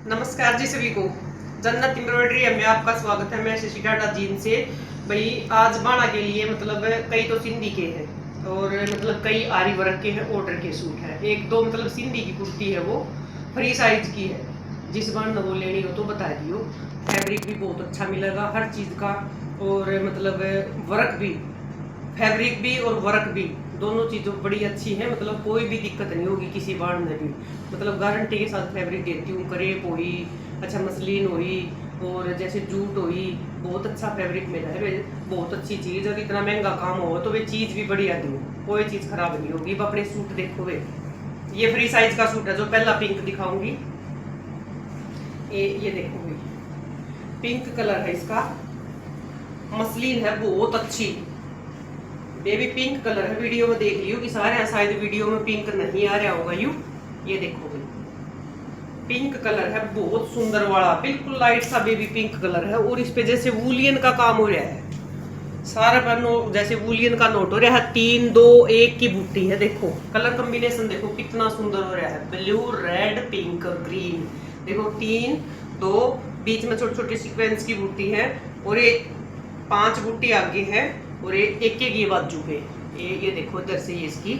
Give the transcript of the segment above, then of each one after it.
नमस्कार जी सभी को। जन्नत एम्ब्रॉयडरी में आपका स्वागत है। मैं शशि टाटा जीन से। भाई आज बाणा के लिए मतलब कई तो सिंधी के हैं और मतलब कई आरी वर्क के हैं, ऑर्डर के सूट हैं। एक दो मतलब सिंधी की कुर्ती है, वो फ्री साइज की है। जिस बार न वो लेनी हो तो बता दियो। फैब्रिक भी बहुत अच्छा मिलेगा हर चीज़ का, और मतलब वर्क भी, फैब्रिक भी और वर्क भी, दोनों चीज़ों बड़ी अच्छी है। मतलब कोई भी दिक्कत नहीं होगी किसी बार में भी। मतलब गारंटी के साथ फैब्रिक देती हूँ। करेप हुई, अच्छा मसलिन हुई, और जैसे जूट हुई, बहुत अच्छा फैब्रिक मिला है। बहुत अच्छी चीज़। और इतना महंगा काम हो तो वे चीज़ भी बढ़िया दूँ, कोई चीज़ खराब नहीं होगी। अब अपने सूट देखो वे, ये फ्री साइज का सूट है। जो पहला पिंक दिखाऊंगी, ये देखो भाई, पिंक कलर है इसका, मसलिन है बहुत अच्छी। बेबी पिंक कलर है। वीडियो में देख लियो कि सारे शायद वीडियो में पिंक नहीं आ रहा होगा। ये देखो भाई, पिंक कलर है बहुत सुंदर वाला, बिल्कुल लाइट सा बेबी पिंक कलर है। और इस पे जैसे वूलियन का काम हो रहा है, सारा पर जैसे वूलियन का नोट हो रहा है। 3 2 1 की बूटी है। देखो कलर कॉम्बिनेशन देखो कितना सुंदर हो रहा है। ब्लू, रेड, पिंक और ग्रीन। देखो 3 2, बीच में छोटे छोटे सीक्वेंस की बूटी है, और ये 5 बूटी आगे है, और ये एक एक ये बाजू पे। ये देखो इधर से ये इसकी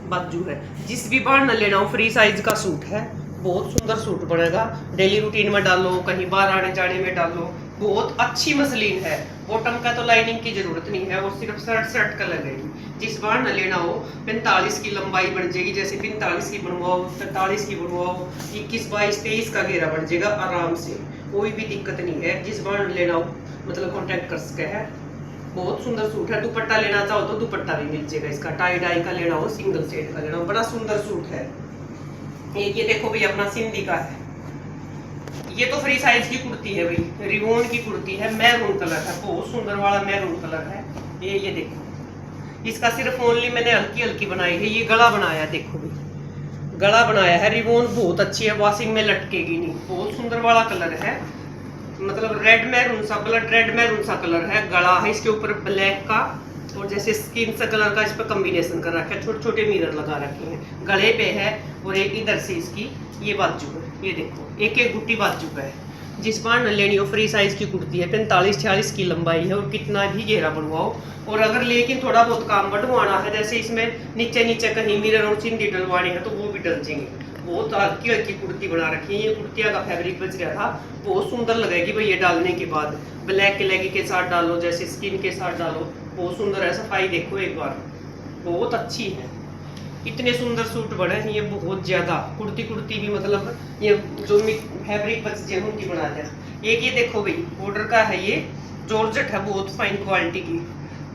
बाजू है। जिस भी बार न लेना हो, फ्री साइज का सूट है। बहुत सुंदर सूट बनेगा। डेली रूटीन में डालो, कहीं बाहर आने जाने में डालो। बहुत अच्छी मसलिन है। बॉटम का तो लाइनिंग की जरूरत नहीं है, और सिर्फ शर्ट शर्ट का लगेगी। जिस बार न लेना हो, 45 की लंबाई बन जाएगी। जैसे 45 की बनवाओ, 45 की बनवाओ, 21 22 23 का घेरा बन जाएगा आराम से। कोई भी दिक्कत नहीं है। जिस बार लेना हो मतलब कॉन्टेक्ट कर सके है। बहुत सुंदर सूट है। दुपट्टा लेना चाहो तो दुपट्टा भी मिल जाएगा इसका। टाई डाई का लेना हो, सिंगल सेट का लेना हो, बड़ा सुंदर सूट है। एक ये देखो भाई, अपना सिंधी का है। ये तो फ्री साइज की कुर्ती है भाई, रिवोन की कुर्ती है। मैरून कलर है, बहुत सुंदर वाला मैरून कलर है। ये देखो, इसका सिर्फ ओनली मैंने हल्की हल्की बनाई है। ये गला बनाया है, देखो भाई, गला बनाया है। रिवोन बहुत अच्छी है, वॉशिंग में लटकेगी नहीं। बहुत सुंदर वाला कलर है। मतलब रेड मैरून सा, ब्लड रेड मैरून सा कलर है। गला है इसके ऊपर ब्लैक का, और जैसे स्किन सा कलर का इस पर कॉम्बिनेशन कर रखा है। छोटे छोटे मिरर लगा रखे हैं, गले पे है। और एक इधर से इसकी ये बाजू है। ये देखो एक एक गुट्टी बाजू का है। जिस बार न लेनी हो, फ्री साइज की कुर्ती है। 45 46 की लंबाई है, और कितना भी घेरा बनवाओ। और अगर लेकिन थोड़ा बहुत काम बढ़वाना है, जैसे इसमें नीचे नीचे कहीं मिरर और चिंदी डलवानी है, तो वो भी डल जाएंगे। बहुत हल्की हल्की कुर्ती बना रखी है। ये कुर्तिया का फैब्रिक बच गया था, बहुत सुंदर लगेगी भाई ये डालने के बाद। ब्लैक के लेगी के साथ डालो, जैसे स्किन के साथ डालो, बहुत सुंदर है। सफाई देखो एक बार, बहुत अच्छी है। इतने सुंदर सूट बने हैं ये, बहुत ज्यादा। कुर्ती कुर्ती भी मतलब ये जो फैब्रिक बच गए उनकी बना दिया। एक ये देखो भाई, ऑर्डर का है ये, जॉर्जेट है, बहुत फाइन क्वालिटी की।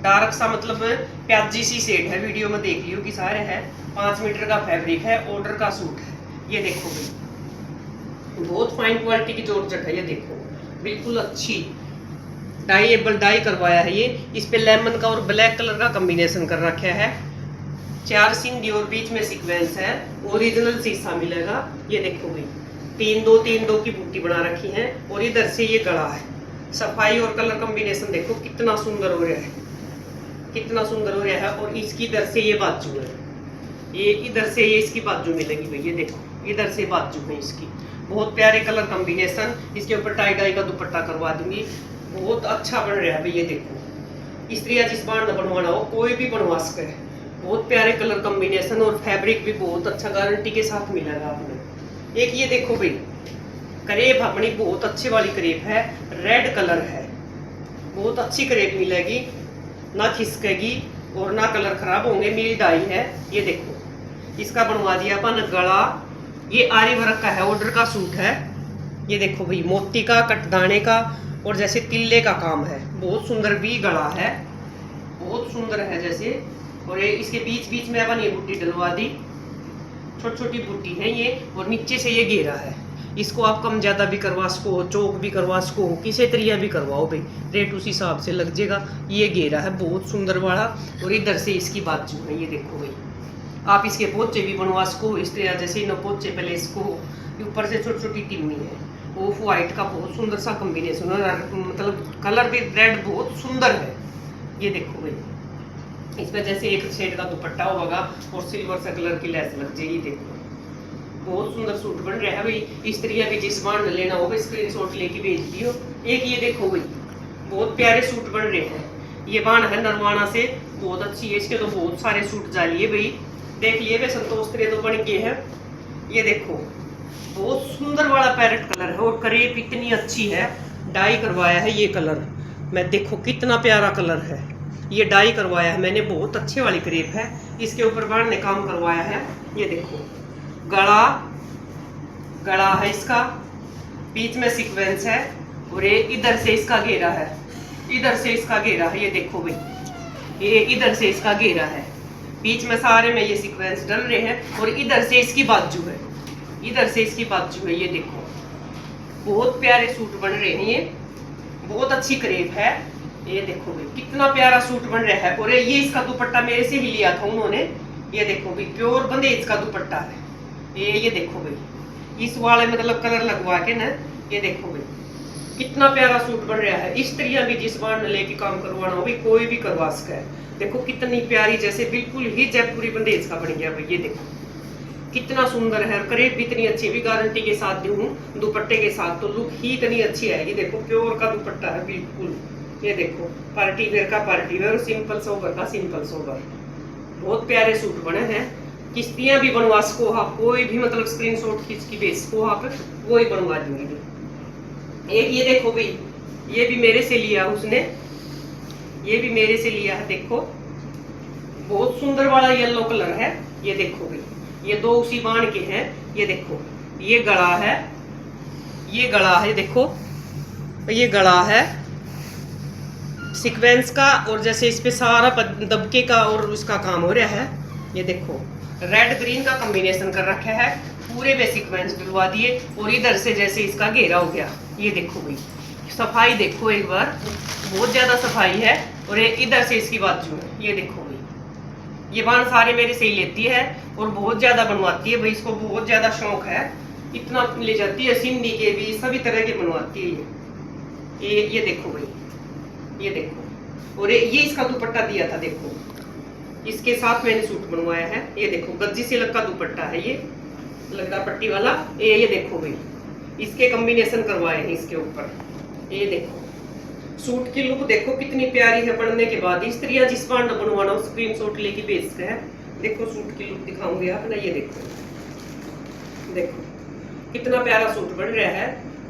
डार्क सा मतलब प्याजी सी शेड है। वीडियो में देख लियो कि सारे है। 5 मीटर का फैब्रिक है, ऑर्डर का सूट है। ये देखो भाई, बहुत फाइन क्वालिटी की जॉर्जेट है। ये देखो बिल्कुल अच्छी डाईएबल डाई करवाया है ये। इस पे लेमन का और ब्लैक कलर का कॉम्बिनेशन कर रखा है। 4 सिंधी और बीच में सीक्वेंस है। ओरिजिनल शीशा मिलेगा। ये देखो भाई, 3 2 की बूटी बना रखी है, और इधर से ये गला है। सफाई और कलर कॉम्बिनेशन देखो कितना सुंदर हो रहा है, कितना सुंदर हो रहा है। और इसकी इधर से ये बाजू है, ये इधर से ये इसकी बाजू मिलेगी भाई। ये देखो इधर से बाजू है इसकी। बहुत प्यारे कलर कॉम्बिनेशन। इसके ऊपर टाई डाई का दुपट्टा करवा दूंगी। बहुत अच्छा बन रहा है भाई। ये देखो, स्त्रियाँ जिस बार न बनवाना हो, कोई भी बनवा सके। बहुत प्यारे कलर कॉम्बिनेशन, और फैब्रिक भी बहुत अच्छा गारंटी के साथ मिलेगा आपने। एक ये देखो भाई, करेप अपनी बहुत अच्छी वाली करेप है। रेड कलर है, बहुत अच्छी करेप मिलेगी, ना खिसकेगी और ना कलर खराब होंगे। मिल डाई है। ये देखो इसका बनवा दिया अपन गला। ये आरी वर्क का है, ऑर्डर का सूट है। ये देखो भाई, मोती का, कटदाने का, और जैसे तिल्ले का काम है। बहुत सुंदर भी गला है, बहुत सुंदर है जैसे। और ये इसके बीच बीच में अपन ये बूटी डलवा दी, छोटी छोटी बूटी है ये। और नीचे से ये घेरा है। इसको आप कम ज्यादा भी करवा सको, चौक भी करवा सको, किसी तरीका भी करवाओ भाई, रेट उस हिसाब से लग जाएगा। ये घेरा है बहुत सुंदर वाला, और इधर से इसकी बाजू है। ये देखो भाई, आप इसके पोचे भी बनवा सको इस तरह, जैसे न पोचे पहले इसको ऊपर से छोटी छोटी टिम्मी है। ऑफ वाइट का बहुत सुंदर सा कॉम्बिनेशन है, मतलब कलर भी रेड बहुत सुंदर है। ये देखो भाई, इसमें जैसे एक शेड का दुपट्टा होगा और सिल्वर सा कलर की लेस लग जाएगी। देखो बहुत सुंदर सूट बन रहा है भाई। स्त्रियां भी जिस बार लेना होगा स्क्रीनशॉट लेके भेज दियो। एक ये देखो भाई, बहुत प्यारे सूट बन रहे हैं। ये बाण है नरवाना से, बहुत अच्छी है। इसके तो बहुत सारे सूट जालिए भाई, देख लिए वे संतोष त्रे तो बन गए हैं। ये देखो बहुत सुंदर वाला पैरेट कलर है और करेप इतनी अच्छी है। डाई करवाया है ये कलर, मैं देखो कितना प्यारा कलर है। ये डाई करवाया है मैंने, बहुत अच्छे वाली करेप है। इसके ऊपर बाण ने काम करवाया है। ये देखो गला है इसका, बीच में सीक्वेंस है और ये इधर से इसका घेरा है, इधर से इसका घेरा है। ये देखो भाई, ये इधर से इसका घेरा है, बीच में सारे में ये सीक्वेंस डल रहे हैं और इधर से इसकी बाजू है, इधर से इसकी बाजू है। ये देखो बहुत प्यारे सूट बन रहे हैं, ये बहुत अच्छी करेब है। ये देखो भाई कितना प्यारा सूट बन रहा है। और ये इसका दुपट्टा मेरे से ही लिया था उन्होंने। ये देखो भाई प्योर बंदेज का दुपट्टा है। ये देखो भाई इस वाले मतलब कलर लगवा के ना, ये देखो भाई कितना प्यारा सूट बन रहा है। स्त्रियां भी जिस बार लेके काम करवाना हो भाई, कोई भी करवा सका है। देखो कितनी प्यारी, जैसे बिल्कुल ही जयपुरी बंदेज का बन गया भाई। ये देखो कितना सुंदर है, करेब भी इतनी अच्छी, भी गारंटी के साथ दूं दुपट्टे के साथ तो लुक ही इतनी अच्छी आएगी। देखो प्योर का दुपट्टा है बिल्कुल। ये देखो पार्टी वेयर का पार्टी वेयर, सिंपल सोबर का सिंपल सोबर। बहुत प्यारे सूट बने हैं। किस्तियां भी बनवा सको आप, कोई भी मतलब स्क्रीनशॉट खींच के भेज सको आप, वो ही बनवा दूंगी। एक ये देखो भाई, ये भी मेरे से लिया उसने, ये भी मेरे से लिया है। देखो बहुत सुंदर वाला येलो कलर है। ये देखो भाई ये दो उसी बाण के हैं। ये देखो ये गला है, ये गला है, देखो ये गला है सीक्वेंस का, और जैसे इस पे सारा दबके का और उसका काम हो रहा है। ये देखो रेड ग्रीन का कॉम्बिनेशन कर रखा है, पूरे पे सीक्वेंस डलवा दिए और इधर से जैसे इसका घेरा हो गया। ये देखो भाई सफाई देखो एक बार, बहुत ज्यादा सफाई है। और ये इधर से इसकी बाजू है। ये देखो भाई ये बाण सारे मेरे से ही लेती है और बहुत ज्यादा बनवाती है भाई, इसको बहुत ज्यादा शौक है, इतना ले जाती है। सिंधी के भी सभी तरह के बनवाती है ये देखो भाई, ये देखो। और ये इसका दुपट्टा दिया था, देखो इसके साथ मैंने सूट बनवाया है। ये देखो गज्जी सिल्क का दुपट्टा है, ये लगा पट्टी वाला। ये देखो भाई इसके कॉम्बिनेशन करवाए हैं इसके ऊपर। ये देखो सूट की लुक देखो कितनी प्यारी है। बनने के बाद स्त्रियां जिस बार न बनवाना हो स्क्रीनशॉट लेके भेज सकते हैं। देखो सूट की लुक दिखाऊंगी आप ना, ये देखो देखो कितना प्यारा सूट बन रहा है।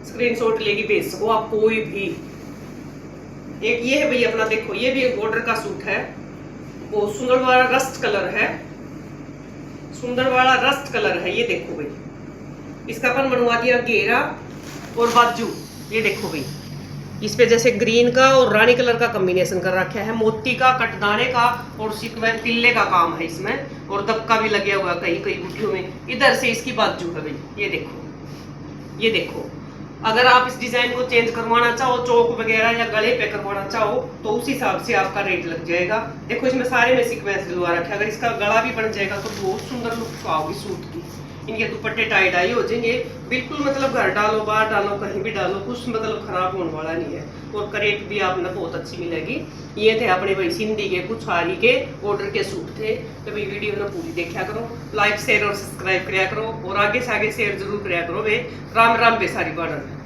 स्क्रीनशॉट लेके भेज सको आप कोई भी। एक ये है भाई अपना, देखो ये भी एक बॉर्डर का सूट है, बहुत सुंदर वाला रस्ट कलर है, सुंदर वाला रस्ट कलर है। ये देखो भाई इसका अपन बनवा दिया घेरा और बाजू। ये देखो भाई इस पे जैसे ग्रीन का और रानी कलर का कॉम्बिनेशन कर रखा है, मोती का कटदाने का और सीक्वेंस तिल्ले का काम है इसमें, और दबका भी लगे हुआ कई कई बुटियों में। इधर से इसकी बाजू है भाई। ये देखो ये देखो अगर आप इस डिजाइन को चेंज करवाना चाहो, चौक वगैरह या गले पे करवाना चाहो, तो उस हिसाब से आपका रेट लग जाएगा। देखो इसमें सारे में सीक्वेंस डलवा रखा है। अगर इसका गला भी बन जाएगा तो बहुत सुंदर लुक पाओगी सूट की। इनके दुपट्टे टाई डाई हो जाएंगे बिल्कुल, मतलब घर डालो बाहर डालो कहीं भी डालो, कुछ मतलब खराब होने वाला नहीं है। और करेट भी आप ना बहुत अच्छी मिलेगी। ये थे अपने भाई सिंधी के कुछ हारी के ऑर्डर के सूट थे। तो भाई वीडियो ना पूरी देखा करो, लाइक शेयर और सब्सक्राइब कराया करो और आगे से आगे शेयर जरूर कराया करो। वे राम राम बेसारी बाणन।